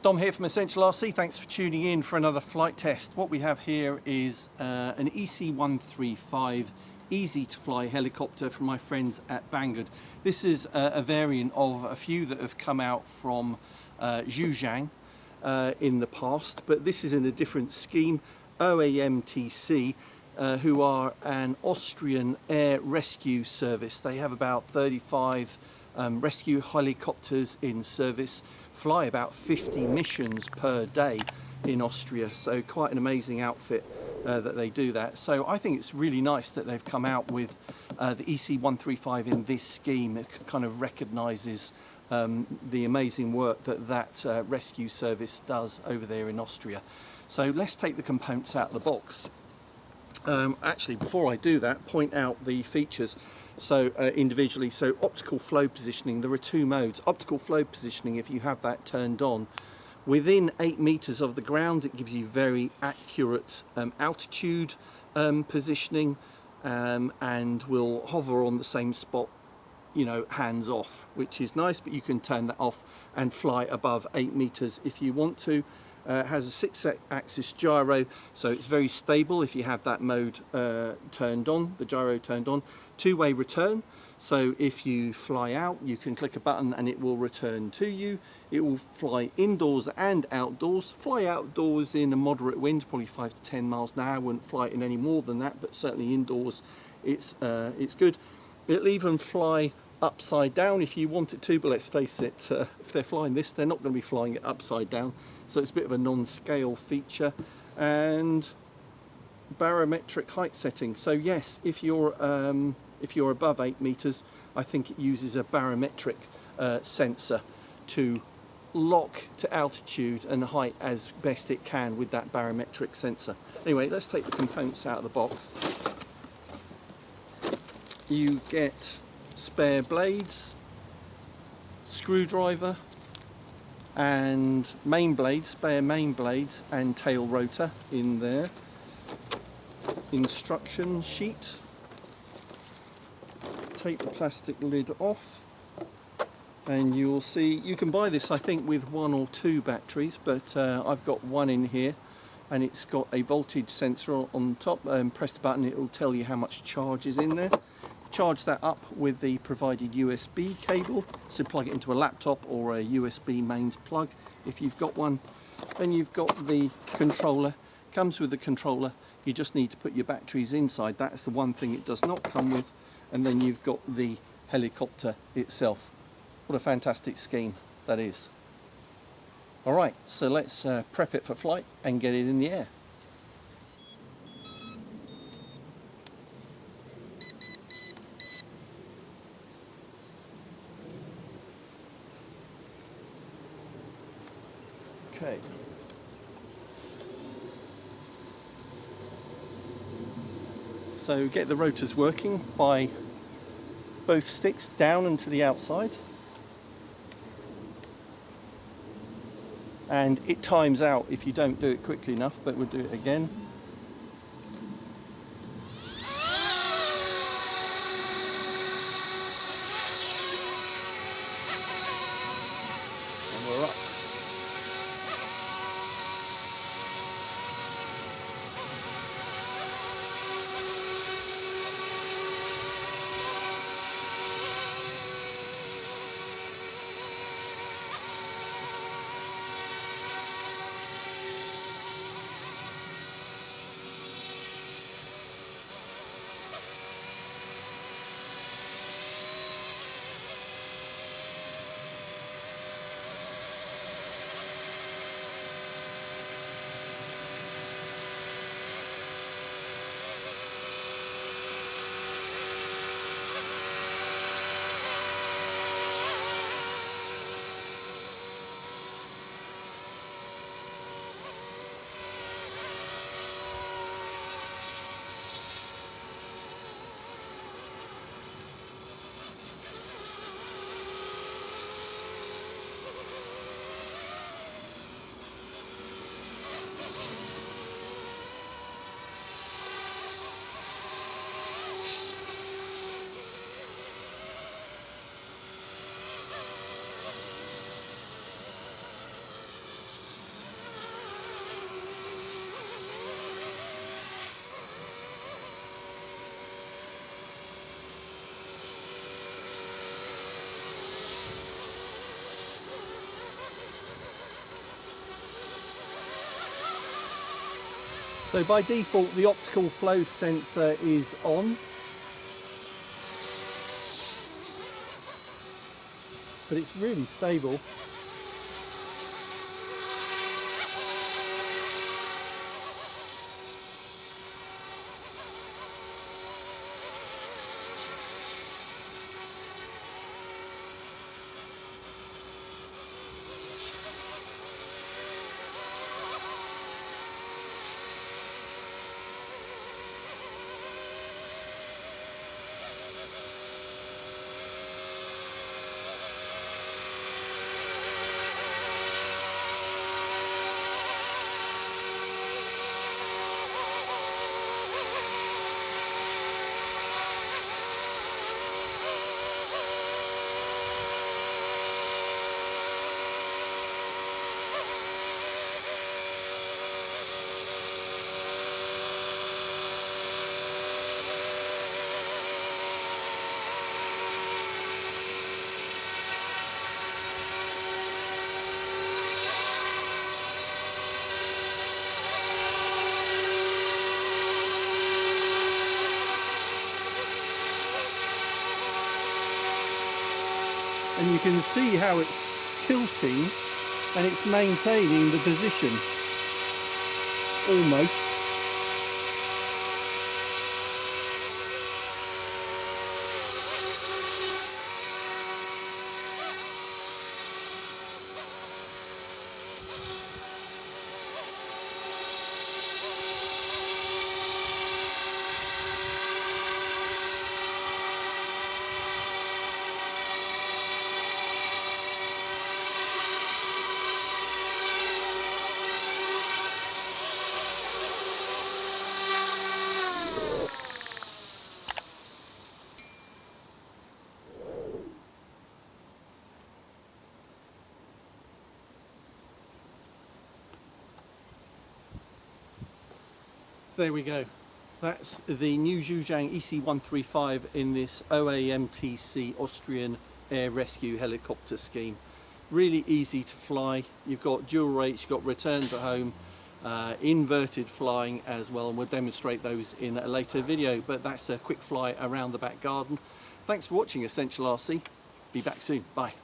Dom here from Essential RC. Thanks for tuning in for another flight test. What we have here is an EC135 easy to fly helicopter from my friends at Banggood. This is a variant of a few that have come out from Zhejiang in the past, but this is in a different scheme. OAMTC, who are an Austrian air rescue service. They have about 35 rescue helicopters in service, fly about 50 missions per day in Austria, so quite an amazing outfit that they do that. So I think it's really nice that they've come out with the EC135 in this scheme. It kind of recognises the amazing work that rescue service does over there in Austria. So let's take the components out of the box. Actually, before I do that, point out the features. So individually, so optical flow positioning, there are two modes. Optical flow positioning, if you have that turned on, within 8 meters of the ground, it gives you very accurate altitude positioning, and will hover on the same spot, you know, hands off, which is nice, but you can turn that off and fly above 8 meters if you want to. It has a 6-axis gyro, so it's very stable if you have that mode turned on, the gyro turned on. Two-way return, so if you fly out, you can click a button and it will return to you. It will fly indoors and outdoors. Fly outdoors in a moderate wind, probably 5 to 10 miles an hour. I wouldn't fly it in any more than that, but certainly indoors it's good. It'll even fly upside down if you want it to, but let's face it, if they're flying this, they're not going to be flying it upside down, so it's a bit of a non-scale feature. And barometric height setting, so yes, if you're above 8 meters, I think it uses a barometric sensor to lock to altitude and height as best it can with that barometric sensor. Anyway, let's take the components out of the box. You get spare blades, screwdriver, and main blades, spare main blades and tail rotor in there. Instruction sheet. Take the plastic lid off and you'll see, you can buy this I think with 1 or 2 batteries, but I've got one in here, and it's got a voltage sensor on top. Press the button, it will tell you how much charge is in there. Charge that up with the provided USB cable, so plug it into a laptop or a USB mains plug if you've got one. Then you've got the controller. Comes with the controller, you just need to put your batteries inside. That's the one thing it does not come with. And then you've got the helicopter itself. What a fantastic scheme that is. Alright, so let's prep it for flight and get it in the air. Okay. So get the rotors working by both sticks down and to the outside. And it times out if you don't do it quickly enough, but we'll do it again. And we're up. So by default the optical flow sensor is on, but it's really stable. And you can see how it's tilting and it's maintaining the position almost. There we go. That's the new Zhejiang EC135 in this OAMTC Austrian Air Rescue helicopter scheme. Really easy to fly. You've got dual rates, you've got return to home, inverted flying as well, and we'll demonstrate those in a later video, but that's a quick fly around the back garden. Thanks for watching Essential RC. Be back soon. Bye.